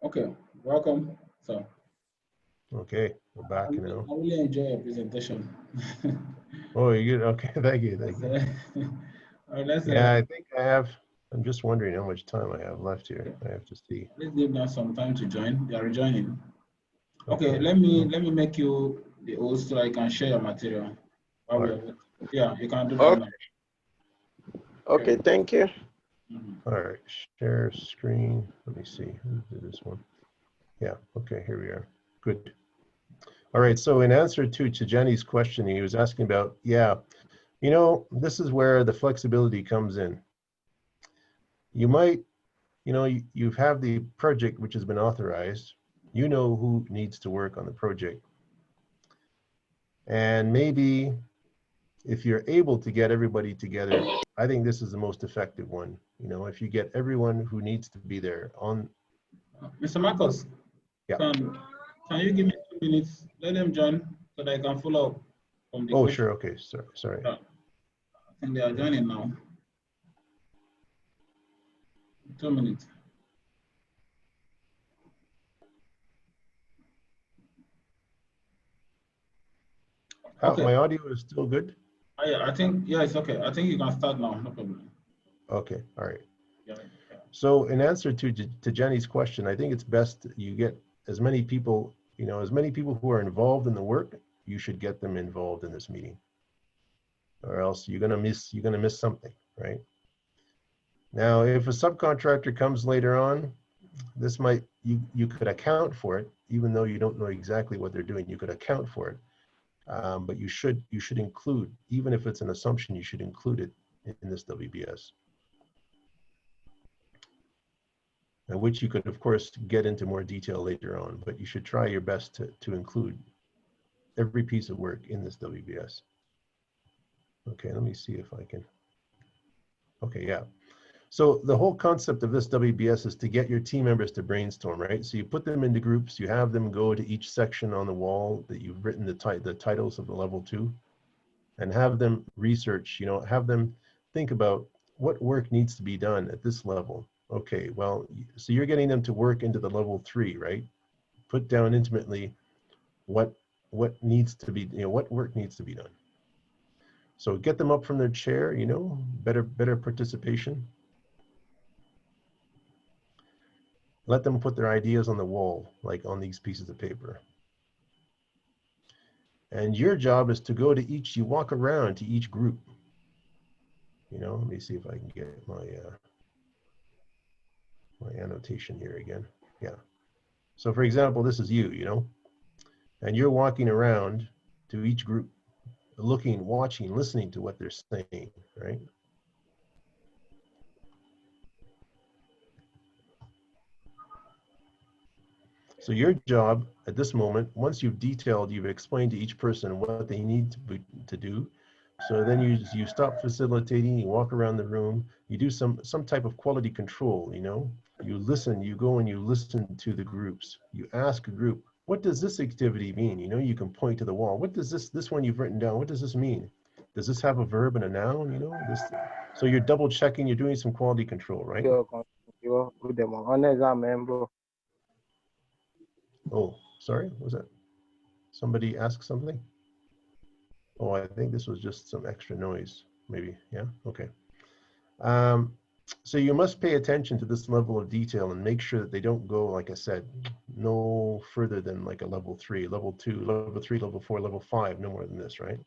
Okay, welcome. So Okay, we're I back really, now. I really enjoy your presentation. Oh, you good? Okay, thank you, Let's, thank you. let's Yeah, I think I have. I'm just wondering how much time I have left here. okay, I have to see. let's give them some time to join. They are rejoining. Okay, Okay. let me make you the host so I can share your material while All we right. are. Yeah, you can do that Okay, now. Okay. okay, thank you. Mhm. All right. Share screen. Let me see. Who did this one? Yeah. Okay. Here we are. Good. All right. So in answer to Jenny's question, he was asking about, yeah, this is where the flexibility comes in. You might, you have the project which has been authorized. You know who needs to work on the project. And maybe if you're able to get everybody together, I think this is the most effective one. If you get everyone who needs to be there on, Mr. Marcos, yeah. can you give me 2 minutes? Let them join so that I can follow up from the Oh, question. sure. Okay. Sorry. Yeah, I think they are Yeah. joining now. 2 minutes. How, Okay. my audio is still good? I think yeah, it's okay. I think you can start now. No problem. Okay. All right. Yeah. Yeah. So in answer to Jenny's question, I think it's best you get as many people, as many people who are involved in the work, you should get them involved in this meeting, or else you're gonna miss something, right? Now, if a subcontractor comes later on, this might, you could account for it, even though you don't know exactly what they're doing. You could account for it, but you should include, even if it's an assumption, you should include it in this WBS, and which you could of course get into more detail later on. But you should try your best to include every piece of work in this WBS. Okay, let me see if I can. Okay, yeah. So the whole concept of this WBS is to get your team members to brainstorm, right? So you put them into groups, you have them go to each section on the wall that you've written the titles of the level 2, and have them research, have them think about what work needs to be done at this level. Okay, well, so you're getting them to work into the level 3, right? Put down intimately what needs to be, what work needs to be done. So get them up from their chair, better participation. Let them put their ideas on the wall, like on these pieces of paper. And your job is to go to each, you walk around to each group. Let me see if I can get my annotation here again. Yeah. So for example, this is you, and you're walking around to each group, looking, watching, listening to what they're saying, right? So your job at this moment, once you've explained to each person what they need to do. So then you stop facilitating, you walk around the room, you do some type of quality control, you listen, you go and you listen to the groups. You ask a group, what does this activity mean? You can point to the wall. What does this one you've written down, what does this mean? Does this have a verb and a noun, this? So you're double checking, you're doing some quality control, right? Oh, sorry, was that somebody asked something? Oh, I think this was just some extra noise, maybe. Yeah, okay. So you must pay attention to this level of detail and make sure that they don't go, like I said, no further than like a level 3, level 2, level 3, level 4, level 5, no more than this, right?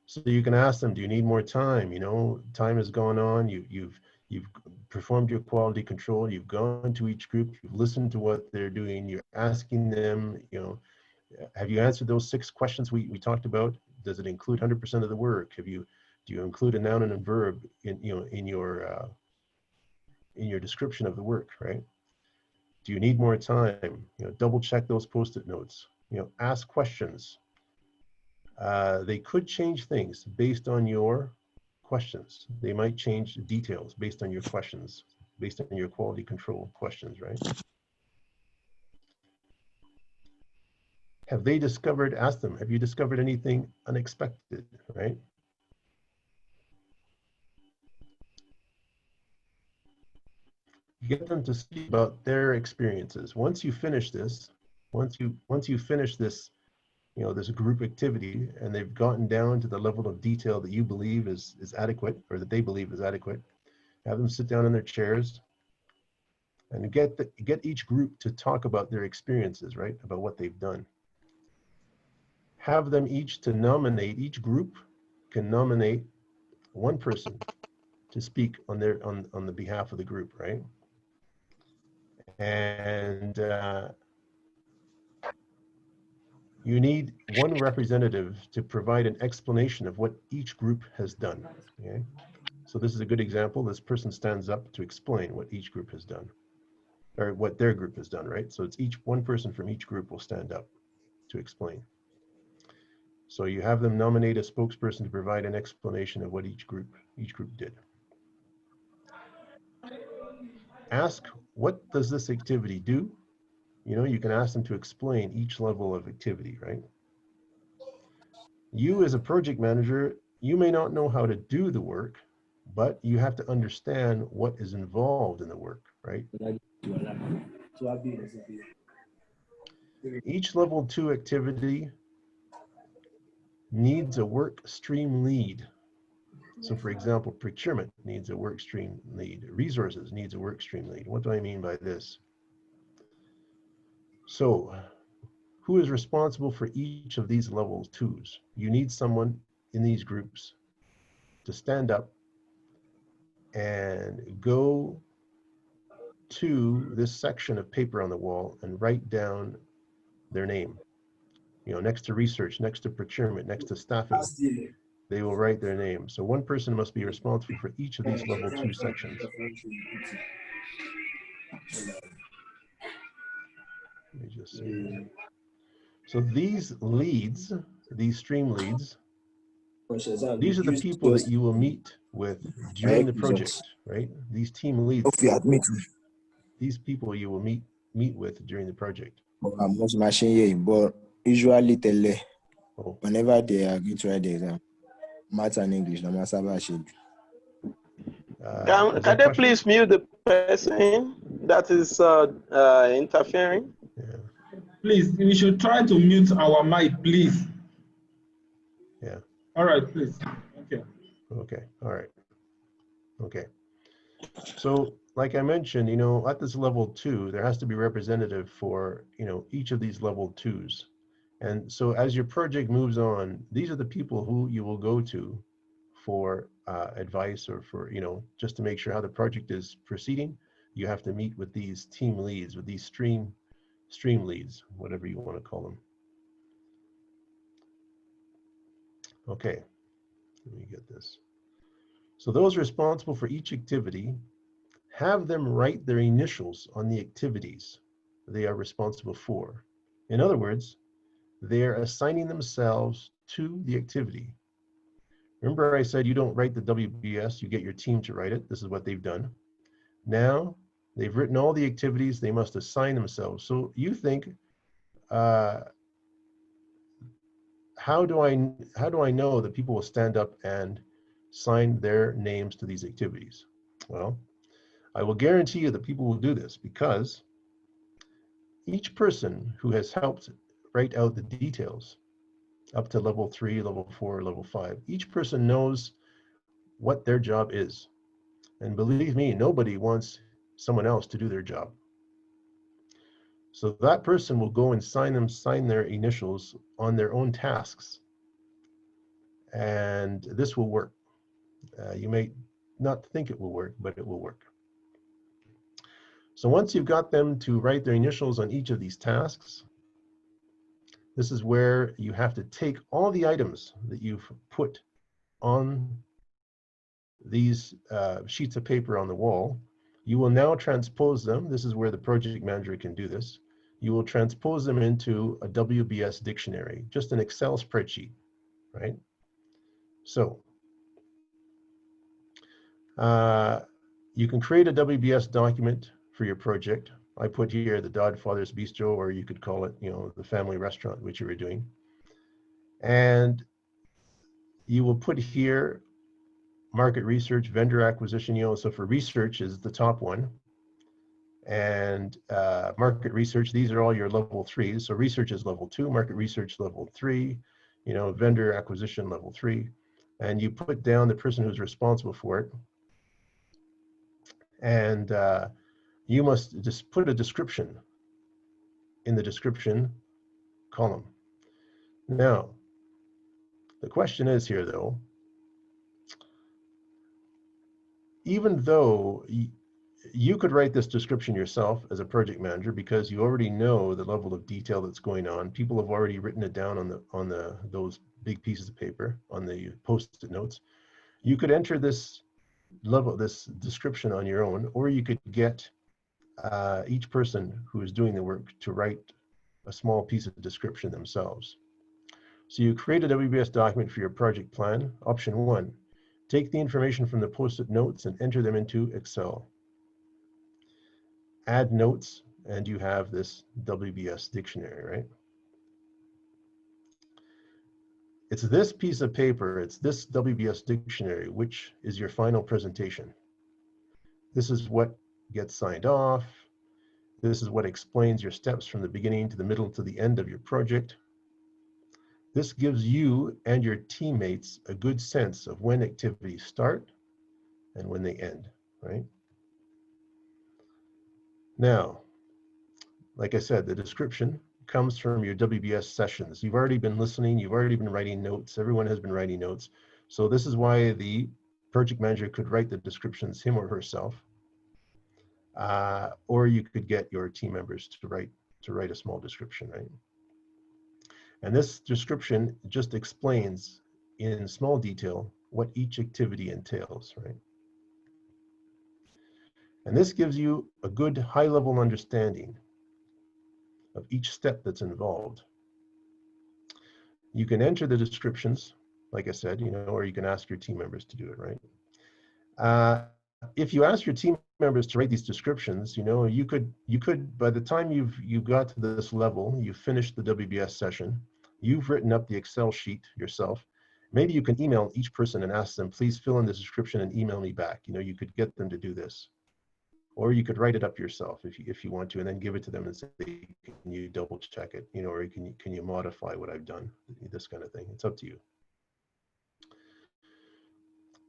So you can ask them, do you need more time? Time has gone on, you've performed your quality control, you've gone to each group, you've listened to what they're doing, you're asking them, have you answered those 6 questions we talked about? Does it include 100% of the work? Do you include a noun and a verb in your description of the work, right? Do you need more time? Double check those post-it notes. Ask questions. They could change things based on your questions. They might change details based on your questions, based on your quality control questions, right? Have they discovered, ask them, have you discovered anything unexpected, right? get them to speak about their experiences. Once you finish this, once you finish this, you know, this group activity, and they've gotten down to the level of detail that you believe is adequate, or that they believe is adequate, have them sit down in their chairs and get each group to talk about their experiences, right? About what they've done. Have them each to nominate, each group can nominate one person to speak on the behalf of the group, right? And you need one representative to provide an explanation of what each group has done, okay? So this is a good example. This person stands up to explain what each group has done, or what their group has done, right? So it's one person from each group will stand up to explain. So you have them nominate a spokesperson to provide an explanation of what each group did. Ask, what does this activity do? You know, you can ask them to explain each level of activity, right? You as a project manager, you may not know how to do the work, but you have to understand what is involved in the work, right? Each level 2 activity needs a work stream lead. So for example, procurement needs a work stream lead. Resources needs a work stream lead. What do I mean by this? So who is responsible for each of these level 2s? You need someone in these groups to stand up and go to this section of paper on the wall and write down their name. You know, next to research, next to procurement, next to staffing, they will write their name. So one person must be responsible for each of these level 2 sections. Let me just see. So these leads, these stream leads, these are the people that you will meet with during the project, right? These team leads, these people you will meet with during the project. But usually whenever they are going to write the exam, maths and English, can they please mute the person that is interfering? Yeah. Please, we should try to mute our mic, please. Yeah. All right, please. Okay. Okay. All right. Okay. So like I mentioned, you know, at this level 2, there has to be representative for, you know, each of these level 2s. And so as your project moves on, these are the people who you will go to for advice, or for, you know, just to make sure how the project is proceeding. You have to meet with these team leads, with these stream leads, whatever you want to call them. Okay, let me get this. So those responsible for each activity, have them write their initials on the activities they are responsible for. In other words, they are assigning themselves to the activity. Remember I said you don't write the WBS, you get your team to write it. This is what they've done. Now they've written all the activities, they must assign themselves. So you think, how do I know that people will stand up and sign their names to these activities? Well, I will guarantee you that people will do this, because each person who has helped write out the details up to level 3, level 4, level 5, each person knows what their job is. And believe me, nobody wants someone else to do their job. So that person will go and sign their initials on their own tasks. And this will work. You may not think it will work, but it will work. So once you've got them to write their initials on each of these tasks, this is where you have to take all the items that you've put on these sheets of paper on the wall. You will now transpose them. This is where the project manager can do this. You will transpose them into a WBS dictionary, just an Excel spreadsheet, right? So you can create a WBS document for your project. I put here the Godfather's Bistro, or you could call it, you know, the family restaurant, which you were doing. And you will put here market research, vendor acquisition, you know, so for research is the top one. And market research, these are all your level 3s. So research is level 2, market research level 3, you know, vendor acquisition level 3. And you put down the person who's responsible for it. And you must just put a description in the description column. Now, the question is here though, even though you could write this description yourself as a project manager because you already know the level of detail that's going on. People have already written it down on those big pieces of paper, on the post-it notes. You could enter this description on your own, or you could get each person who is doing the work to write a small piece of description themselves. So you create a WBS document for your project plan. Option 1, take the information from the post-it notes and enter them into Excel. Add notes, and you have this WBS dictionary, right? It's this piece of paper, it's this WBS dictionary, which is your final presentation. This is what gets signed off. This is what explains your steps from the beginning to the middle to the end of your project. This gives you and your teammates a good sense of when activities start and when they end, right? Now, like I said, the description comes from your WBS sessions. You've already been listening, you've already been writing notes, everyone has been writing notes. So this is why the project manager could write the descriptions him or herself. Or you could get your team members to write a small description, right? And this description just explains in small detail what each activity entails, right? And this gives you a good high-level understanding of each step that's involved. You can enter the descriptions, like I said, you know, or you can ask your team members to do it, right? If you ask your team members to write these descriptions, you know, you could by the time you've got to this level, you've finished the WBS session, you've written up the Excel sheet yourself. Maybe you can email each person and ask them, please fill in the description and email me back. You know, you could get them to do this. Or you could write it up yourself if you want to, and then give it to them and say, can you double check it? You know, or can you modify what I've done? This kind of thing. It's up to you.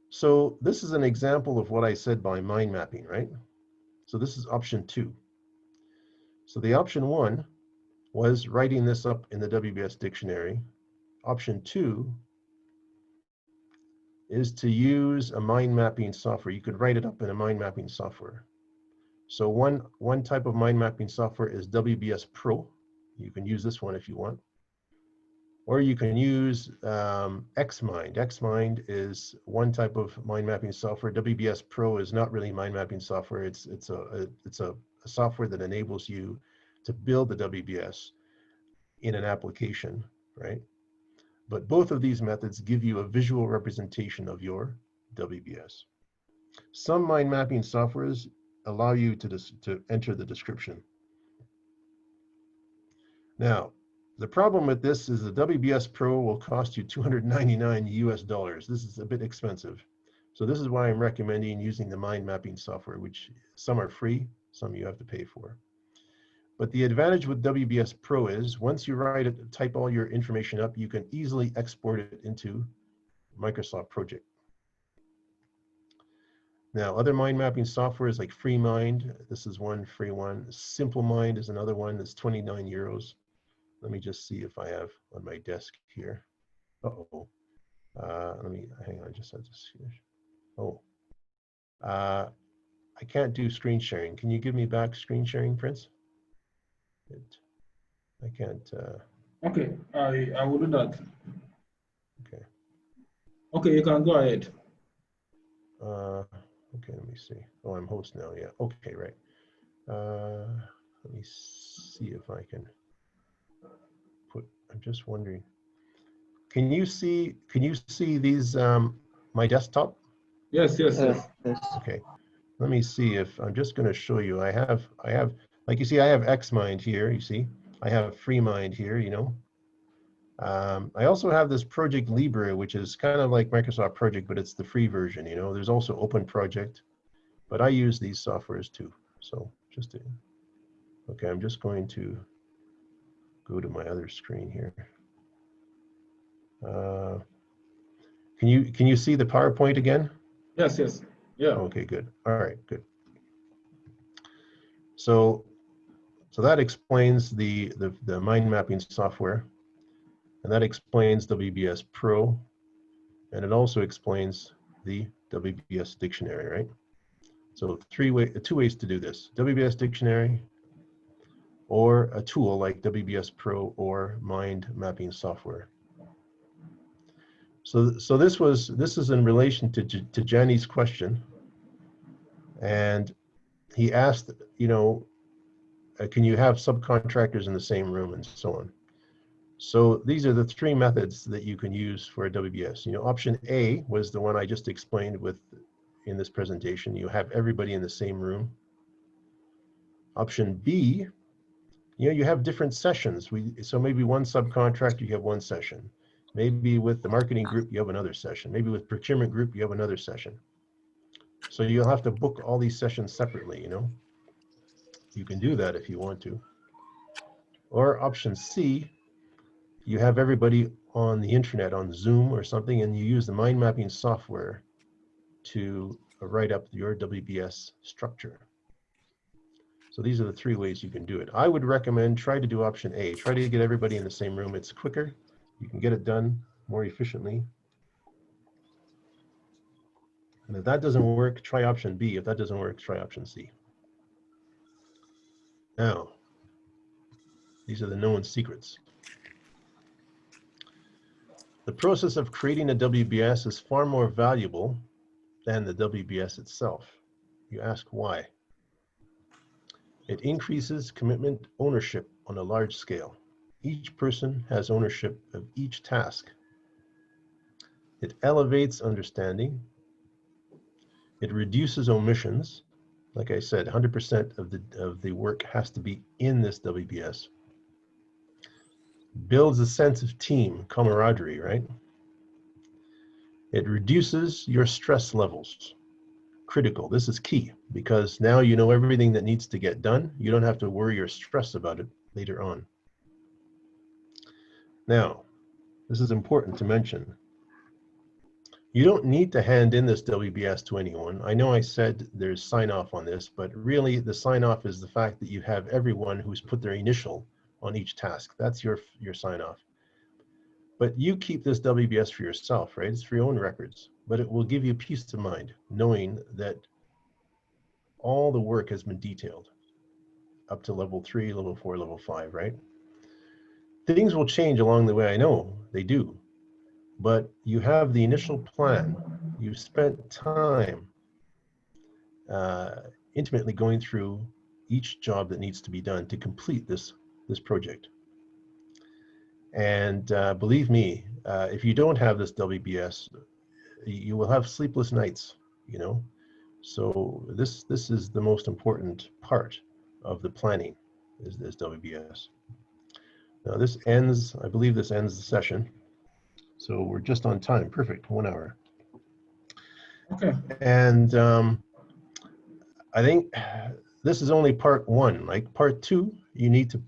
So this is an example of what I said by mind mapping, right? So this is option 2. So the option 1 was writing this up in the WBS dictionary. Option 2 is to use a mind mapping software. You could write it up in a mind mapping software. So one type of mind mapping software is WBS Pro. You can use this one if you want. Or you can use Xmind. Xmind is one type of mind mapping software. WBS Pro is not really mind mapping software. It's a software that enables you to build the WBS in an application, right? But both of these methods give you a visual representation of your WBS. Some mind mapping softwares allow you to enter the description. Now, the problem with this is the WBS Pro will cost you $299 US. This is a bit expensive. So this is why I'm recommending using the mind mapping software, which some are free, some you have to pay for. But the advantage with WBS Pro is once you write it, type all your information up, you can easily export it into Microsoft Project. Now, other mind mapping softwares like FreeMind, this is one free one. SimpleMind is another one that's 29 euros. Let me just see if I have on my desk here. Uh-oh. Let me, hang on, just have to see. Oh. I can't do screen sharing. Can you give me back screen sharing, Prince? I can't. Okay, I will do that. Okay. Okay, you can go ahead. Okay, let me see. Oh, I'm host now. Yeah. Okay, right. Let me see if I can put. I'm just wondering. Can you see these my desktop? Yes. Okay. Let me see if I'm just going to show you. I have like you see, I have Xmind here. You see, I have FreeMind here. You know. I also have this Project Libre, which is kind of like Microsoft Project, but it's the free version. You know, there's also Open Project, but I use these softwares too. So Okay, I'm just going to go to my other screen here. Can you see the PowerPoint again? Yes, yes. Yeah. Okay, good. All right, good. So that explains the mind mapping software, and that explains WBS Pro, and it also explains the WBS dictionary, right? So two ways to do this: WBS dictionary, or a tool like WBS Pro or mind mapping software. So this is in relation to Jenny's question, and he asked, you know, can you have subcontractors in the same room and so on. So these are the three methods that you can use for a WBS. You know, option A was the one I just explained in this presentation. You have everybody in the same room. Option B, you know, you have different sessions. So maybe one subcontractor, you have one session. Maybe with the marketing group, you have another session. Maybe with procurement group, you have another session. So you'll have to book all these sessions separately, you know. You can do that if you want to. Or option C, you have everybody on the internet, on Zoom or something, and you use the mind mapping software to write up your WBS structure. So these are the three ways you can do it. I would recommend try to do option A. Try to get everybody in the same room. It's quicker. You can get it done more efficiently. And if that doesn't work, try option B. If that doesn't work, try option C. Now, these are the known secrets. The process of creating a WBS is far more valuable than the WBS itself. You ask why? It increases commitment ownership on a large scale. Each person has ownership of each task. It elevates understanding. It reduces omissions. Like I said, 100% of the work has to be in this WBS. Builds a sense of team camaraderie, right? It reduces your stress levels. Critical. This is key because now you know everything that needs to get done. You don't have to worry or stress about it later on. Now, this is important to mention. You don't need to hand in this WBS to anyone. I know I said there's sign off on this, but really the sign off is the fact that you have everyone who's put their initial on each task. That's your sign off. But you keep this WBS for yourself, right? It's for your own records, but it will give you peace of mind knowing that all the work has been detailed up to level 3, level 4, level 5, right? Things will change along the way. I know they do. But you have the initial plan. You've spent time intimately going through each job that needs to be done to complete this project. And believe me, if you don't have this WBS, you will have sleepless nights, you know. So this is the most important part of the planning, is this WBS. Now this ends, I believe this ends the session. So we're just on time. Perfect, 1 hour. Okay. And I think this is only part 1. Like part 2, you need to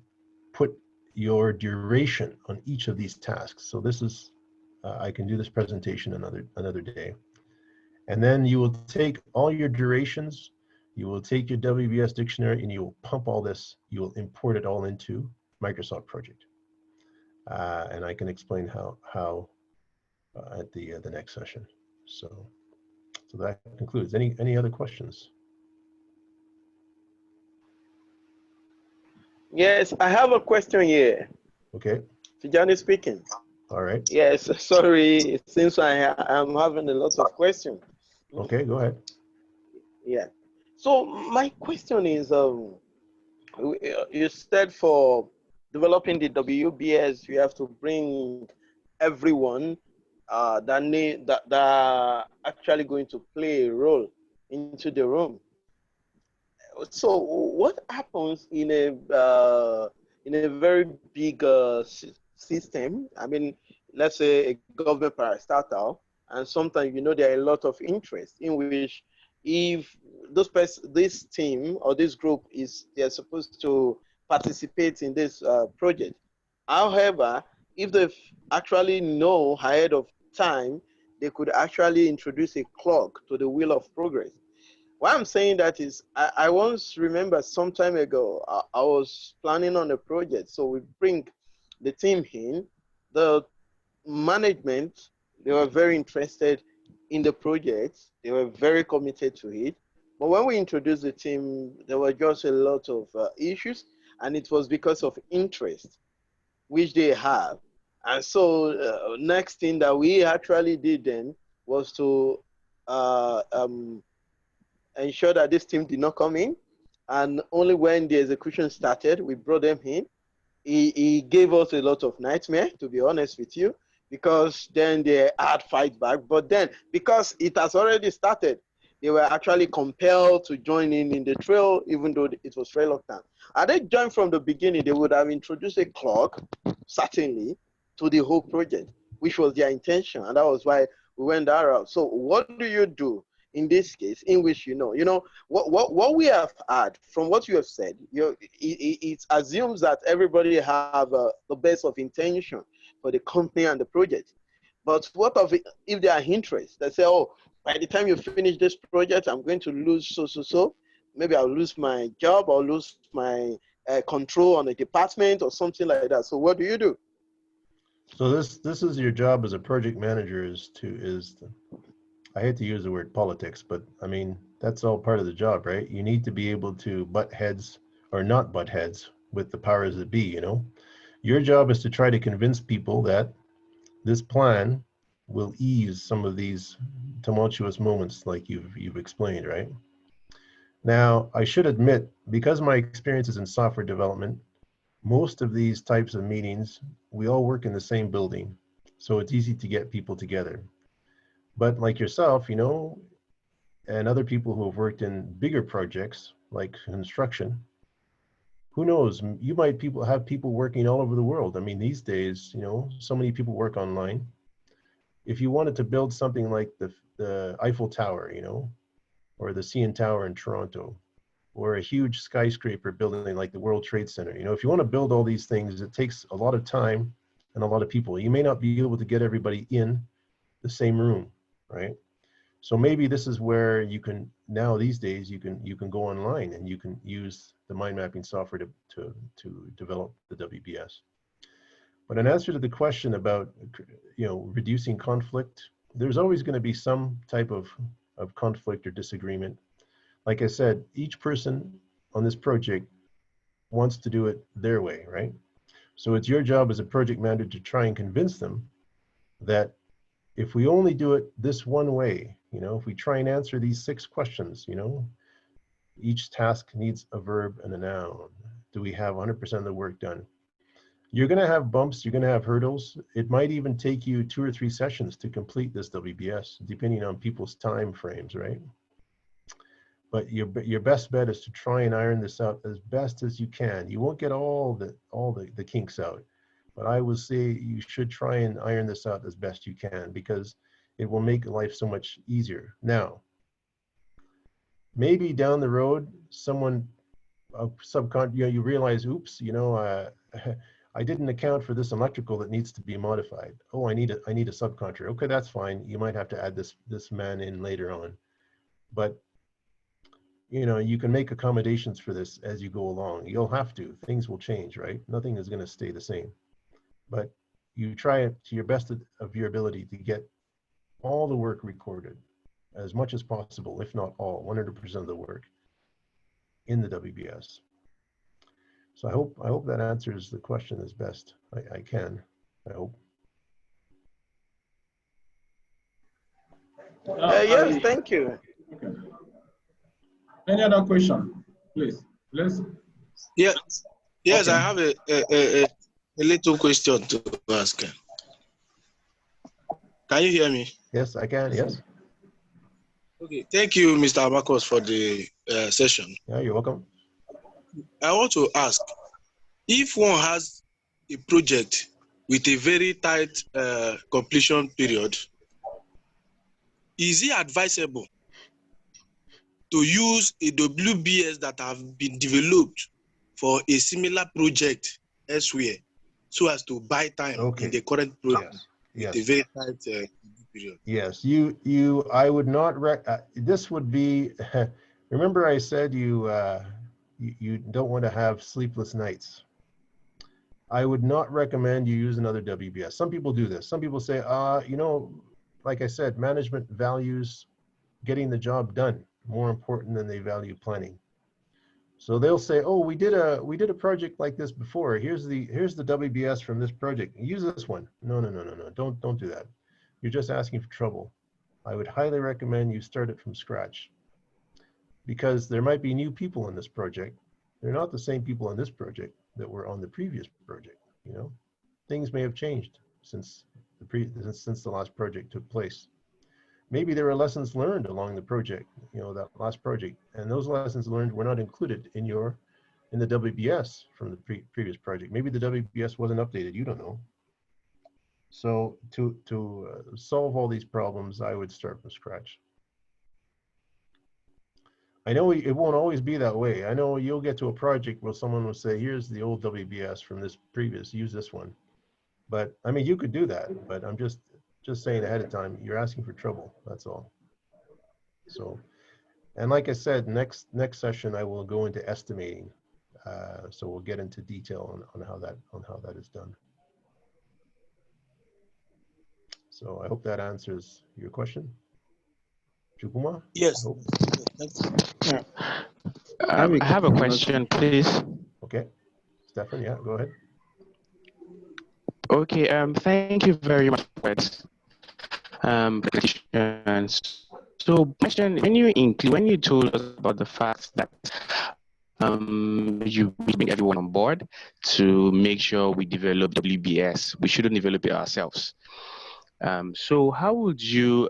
put your duration on each of these tasks. So this is, I can do this presentation another day. And then you will take all your durations, you will take your WBS dictionary, and you will pump all this, you will import it all into Microsoft Project. And I can explain how at the next session. So that concludes. Any other questions? Yes, I have a question here. Okay. Tijani speaking. All right. Yes, sorry, since I'm having a lot of questions. Okay, go ahead. Yeah. So my question is, you said for developing the WBS, you have to bring everyone that actually going to play a role into the room. So what happens in a very big system? I mean, let's say a government parastatal, and sometimes there are a lot of interest in which if this team or this group they're supposed to participate in this project. However, if they actually know ahead of time, they could actually introduce a clock to the wheel of progress. Why I'm saying that is, I once remember some time ago, I was planning on a project. So we bring the team in, the management, they were very interested in the project. They were very committed to it. But when we introduced the team, there were just a lot of issues, and it was because of interest, which they have. And so next thing that we actually did then was to ensure that this team did not come in. And only when the execution started, we brought them in. He gave us a lot of nightmare, to be honest with you, because then they had fight back. But then, because it has already started, they were actually compelled to join in the trail, even though it was reluctant. Had they joined from the beginning, they would have introduced a clock, certainly, to the whole project, which was their intention. And that was why we went that route. So what do you do in this case, in which what we have had from what you have said, it assumes that everybody have the best of intention for the company and the project. But what of if they are interested? They say, oh, by the time you finish this project, I'm going to lose so. Maybe I'll lose my job or lose my control on a department or something like that. So what do you do? So this is your job as a project manager, I hate to use the word politics, but I mean, that's all part of the job, right? You need to be able to butt heads or not butt heads with the powers that be, Your job is to try to convince people that this plan will ease some of these tumultuous moments like you've explained, right? Now, I should admit, because my experience is in software development, most of these types of meetings, we all work in the same building, so it's easy to get people together. But like yourself, and other people who have worked in bigger projects like construction, who knows, you might have people working all over the world. I mean, these days, so many people work online. If you wanted to build something like the Eiffel Tower, or the CN Tower in Toronto, or a huge skyscraper building like the World Trade Center, if you want to build all these things, it takes a lot of time and a lot of people. You may not be able to get everybody in the same room, right? So maybe this is where you can, now these days, you can go online and you can use the mind mapping software to develop the WBS. But in answer to the question about, reducing conflict, there's always going to be some type of conflict or disagreement. Like I said, each person on this project wants to do it their way, right? So it's your job as a project manager to try and convince them that if we only do it this one way, if we try and answer these 6 questions, each task needs a verb and a noun. Do we have 100% of the work done? You're going to have bumps, you're going to have hurdles. It might even take you 2 or 3 sessions to complete this WBS, depending on people's time frames, right? But your best bet is to try and iron this out as best as you can. You won't get all the kinks out, but I would say you should try and iron this out as best you can, because it will make life so much easier. Now, maybe down the road, someone, you realize, oops, I didn't account for this electrical that needs to be modified. Oh, I need a subcontractor. Okay, that's fine. You might have to add this man in later on, but you can make accommodations for this as you go along. You'll have to. Things will change, right? Nothing is going to stay the same. But you try it to your best of your ability to get all the work recorded as much as possible, if not all, 100% of the work in the WBS. So I hope that answers the question as best I can. I hope. Yes, thank you. Okay. Any other question, please? Yes, okay. I have a little question to ask. Can you hear me? Yes, I can. Yes. Okay. Thank you, Mr. Marcos, for the session. Yeah, you're welcome. I want to ask, if one has a project with a very tight completion period, is it advisable to use a WBS that have been developed for a similar project elsewhere, so as to buy time in the current project with a very tight period. Yes, I would not this would be, remember I said you don't want to have sleepless nights. I would not recommend you use another WBS. Some people do this. Some people say, you know, like I said, management values getting the job done more important than they value planning. So they'll say, oh, we did a project like this before. Here's the WBS from this project. Use this one. No. Don't do that. You're just asking for trouble. I would highly recommend you start it from scratch, because there might be new people in this project. They're not the same people on this project that were on the previous project. You know, things may have changed since the last project took place. Maybe there were lessons learned along the project, you know, that last project, and those lessons learned were not included in the WBS from the previous project. Maybe the WBS wasn't updated. You don't know. So to solve all these problems, I would start from scratch. I know it won't always be that way. I know you'll get to a project where someone will say, here's the old WBS from this previous, use this one. But I mean, you could do that, but I'm just saying ahead of time, you're asking for trouble, that's all. So, and like I said, next session, I will go into estimating. So we'll get into detail on how that is done. So I hope that answers your question. Chukuma? Yes. Yeah. I have a question, please. Okay. Stefan, yeah, go ahead. Okay, thank you very much for that. So question, when you told us about the fact that you bring everyone on board to make sure we develop WBS, we shouldn't develop it ourselves. So how would you,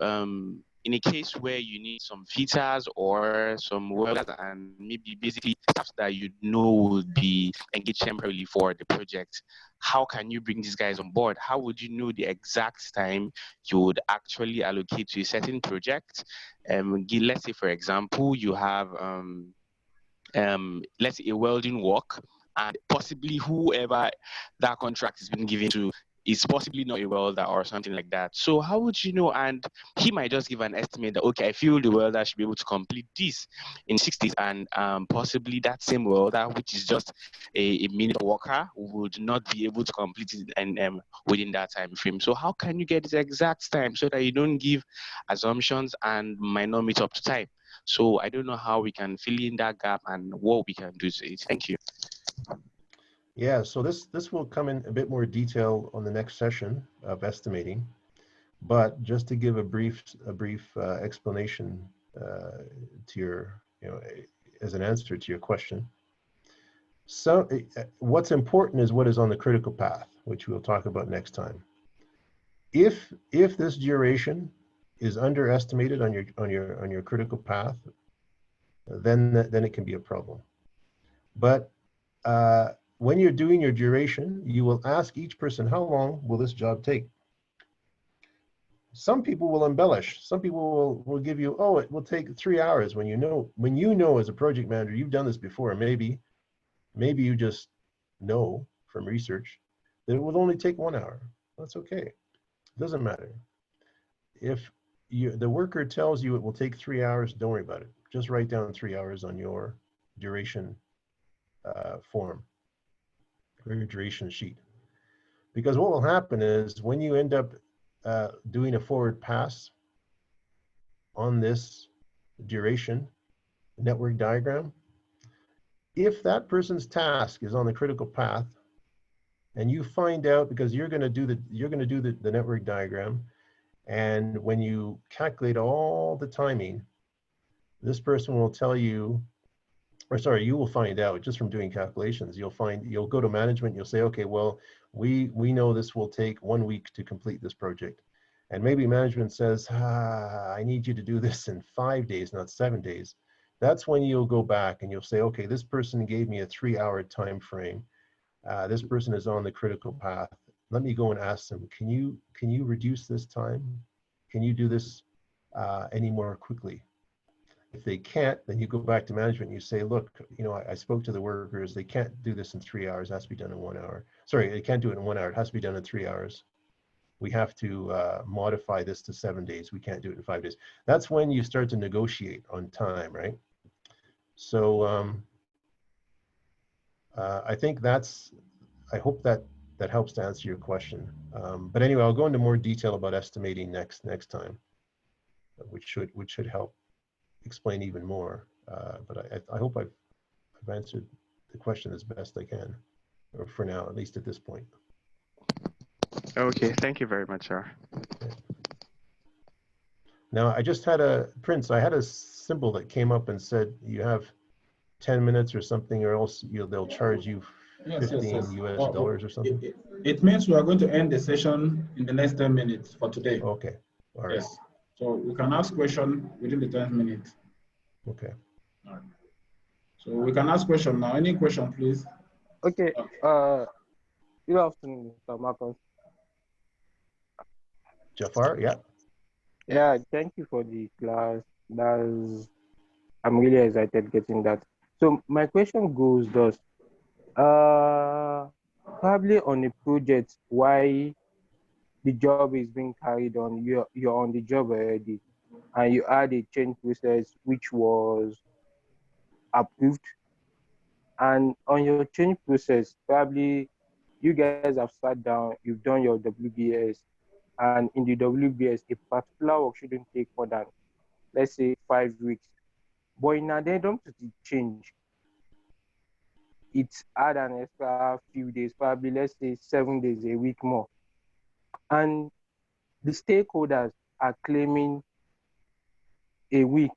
in a case where you need some fitters or some welders and maybe basically staff that you know would be engaged temporarily for the project, how can you bring these guys on board? How would you know the exact time you would actually allocate to a certain project? Let's say, for example, you have, let's say, a welding work, and possibly whoever that contract has been given to is possibly not a welder or something like that. So how would you know? And he might just give an estimate that, okay, I feel the welder should be able to complete this in 6 days, and possibly that same welder, which is just a minute worker, would not be able to complete it and within that time frame. So how can you get the exact time so that you don't give assumptions and might not meet up to time? So I don't know how we can fill in that gap and what we can do to it. Thank you. Yeah, so this will come in a bit more detail on the next session of estimating, but just to give a brief explanation to your, you know, as an answer to your question. So what's important is what is on the critical path, which we'll talk about next time. If this duration is underestimated on your critical path, then it can be a problem. But when you're doing your duration, you will ask each person, how long will this job take? Some people will embellish. Some people will give you, oh, it will take 3 hours, when you know as a project manager, you've done this before. Maybe you just know from research that it will only take 1 hour. That's okay. It doesn't matter. If the worker tells you it will take 3 hours, don't worry about it. Just write down 3 hours on your duration form or your duration sheet. Because what will happen is when you end up doing a forward pass on this duration network diagram, if that person's task is on the critical path and you find out, because you're going to do the network diagram, and when you calculate all the timing, this person will tell you, or sorry, you will find out just from doing calculations. You'll go to management, you'll say, okay, well, we know this will take 1 week to complete this project. And maybe management says, I need you to do this in 5 days, not 7 days. That's when you'll go back and you'll say, okay, this person gave me a 3-hour time frame. This person is on the critical path. Let me go and ask them, can you reduce this time? Can you do this any more quickly? they can't, then you go back to management and you say, look, I spoke to the workers, they can't do this in 3 hours, it has to be done in 1 hour. Sorry, they can't do it in 1 hour, it has to be done in 3 hours. We have to modify this to 7 days. We can't do it in 5 days. That's when you start to negotiate on time, right? So I think I hope that helps to answer your question. But anyway, I'll go into more detail about estimating next time, which should help explain even more. But I hope I've answered the question as best I can, or for now, at least at this point. Okay, thank you very much, sir. Okay. Now, I just had Prince, I had a symbol that came up and said you have 10 minutes or something, or else they'll charge you 15 US dollars or something. It means we are going to end the session in the next 10 minutes for today. Okay, all right. Yes. So we can ask questions within the 10 minutes. Okay. All right. So we can ask questions now. Any question, please? Okay. Good afternoon, Mr. Marcus. Jafar, yeah. Yeah, thank you for the class. I'm really excited getting that. So my question goes thus. Probably on a project why the job is being carried on, you're on the job already, and you had a change process which was approved. And on your change process, probably you guys have sat down, you've done your WBS, and in the WBS, a particular work shouldn't take more than, let's say, 5 weeks. But in addendum to the change, it's add an extra few days, probably let's say 7 days, a week more. And the stakeholders are claiming a week.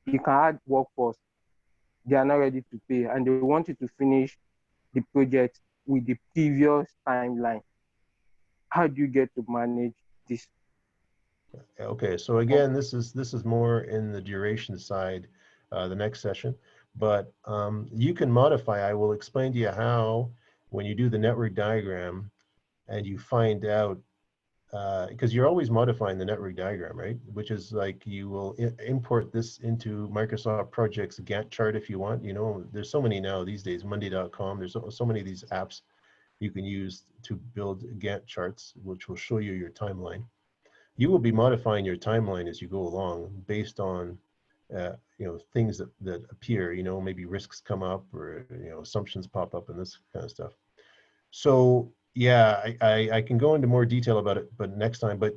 You can add workforce. They are not ready to pay, and they want you to finish the project with the previous timeline. How do you get to manage this? Okay, so again, this is more in the duration side, the next session, but you can modify. I will explain to you how, when you do the network diagram and you find out, because you're always modifying the network diagram, right? Which is like you will import this into Microsoft Projects Gantt chart if you want. There's so many now these days, Monday.com, there's so many of these apps you can use to build Gantt charts, which will show you your timeline. You will be modifying your timeline as you go along based on things that appear, maybe risks come up, or assumptions pop up and this kind of stuff. So yeah, I can go into more detail about it, but next time. But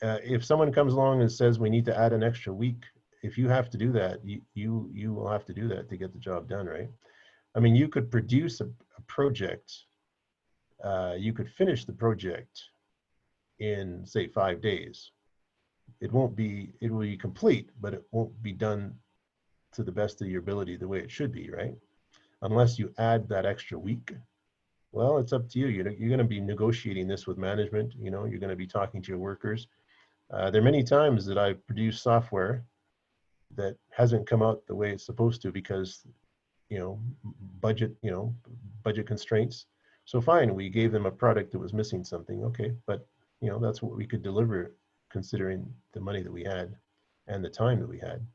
if someone comes along and says we need to add an extra week, if you have to do that, you will have to do that to get the job done, right? I mean, you could produce a project, you could finish the project in, say, 5 days. It will be complete, but it won't be done to the best of your ability the way it should be, right? Unless you add that extra week. Well, it's up to you. You're going to be negotiating this with management. You're going to be talking to your workers. There are many times that I've produced software that hasn't come out the way it's supposed to because, budget constraints. So fine, we gave them a product that was missing something. Okay, but that's what we could deliver considering the money that we had and the time that we had.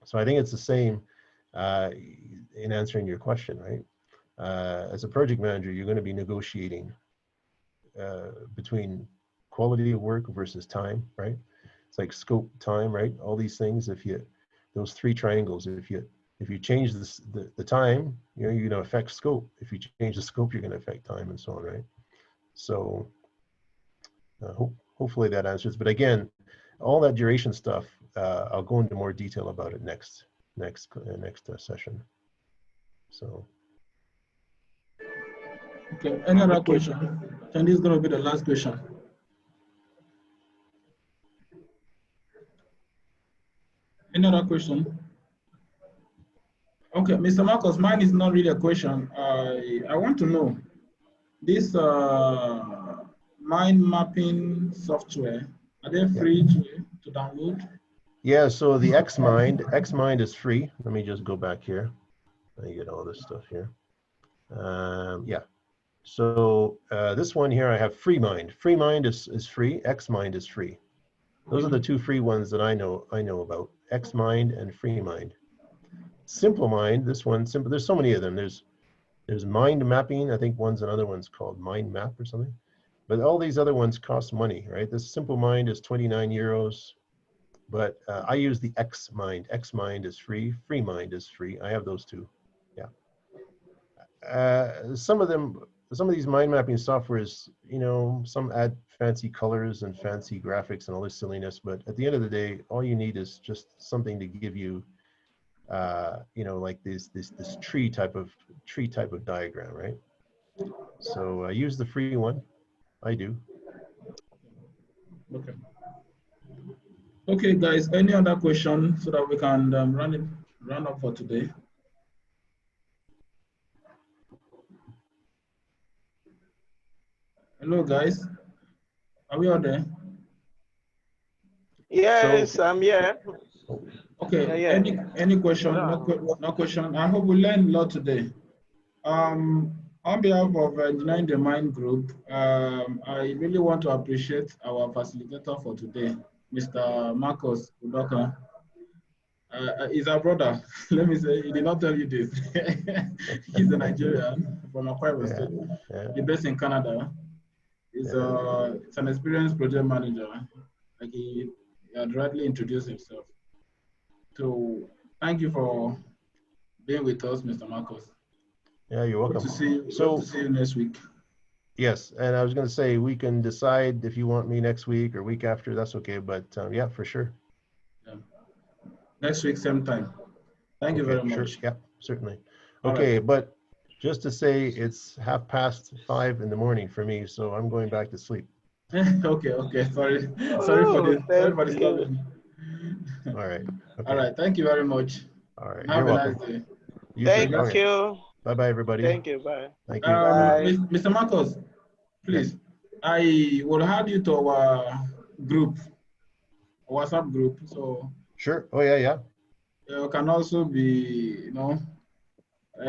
So I think it's the same in answering your question, right? As a project manager, you're going to be negotiating between quality of work versus time, right? It's like scope, time, right? All these things. Those three triangles, if you change the time, you're going to affect scope. If you change the scope, you're going to affect time, and so on, right? So hopefully that answers. But again, all that duration stuff, I'll go into more detail about it next session. So. Okay, any other question? And this is going to be the last question. Any other question? Okay, Mr. Marcos, mine is not really a question. I want to know, this mind mapping software, are they free to download? Yeah, so the Xmind is free. Let me just go back here. Let me get all this stuff here. Yeah. So this one here, I have FreeMind. FreeMind is free. Xmind is free. Those are the two free ones that I know about: Xmind and FreeMind. Simple Mind, this one, simple. There's so many of them. There's Mind Mapping. I think another one's called Mind Map or something. But all these other ones cost money, right? This Simple Mind is 29 euros. But I use the Xmind. Xmind is free. FreeMind is free. I have those two. Yeah. Some of these mind mapping softwares, some add fancy colors and fancy graphics and all this silliness. But at the end of the day, all you need is just something to give you, like this tree type of diagram, right? So use the free one. I do. Okay. Okay, guys. Any other question so that we can run up for today? Hello, guys. Are we all there? Yes, I'm here. Okay. Yeah. Any question? No question. I hope we learned a lot today. On behalf of Denying the Mind Group, I really want to appreciate our facilitator for today, Mr. Marcos Udoka. He's our brother. Let me say, he did not tell you this. He's a Nigerian from Akwa State. He's based in Canada. He's an experienced project manager. Like he had rightly introduced himself. So thank you for being with us, Mr. Marcos. Yeah, you're welcome. Hope to see you next week. Yes, and I was going to say, we can decide if you want me next week or week after. That's okay, but yeah, for sure. Yeah. Next week, same time. Thank you very much. Sure. Yeah, certainly. Okay, right. But just to say, it's 5:30 in the morning for me, so I'm going back to sleep. Okay. Sorry for disturbing. All right. Okay. All right. Thank you very much. All right. Have a nice day. Thank you. Bye, everybody. Thank you. Bye. Thank you. Bye. Mr. Marcos, please. Yes. I will add you to our group, WhatsApp group. So. Sure. Oh yeah. You can also be,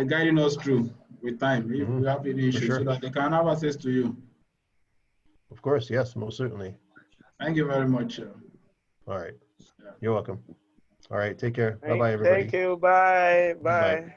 guiding us through with time if we have any issues, so that they can have access to you. Of course, yes, most certainly. Thank you very much. All right. Yeah. You're welcome. All right. Take care. Bye-bye, everybody. Thank you. Bye. Bye.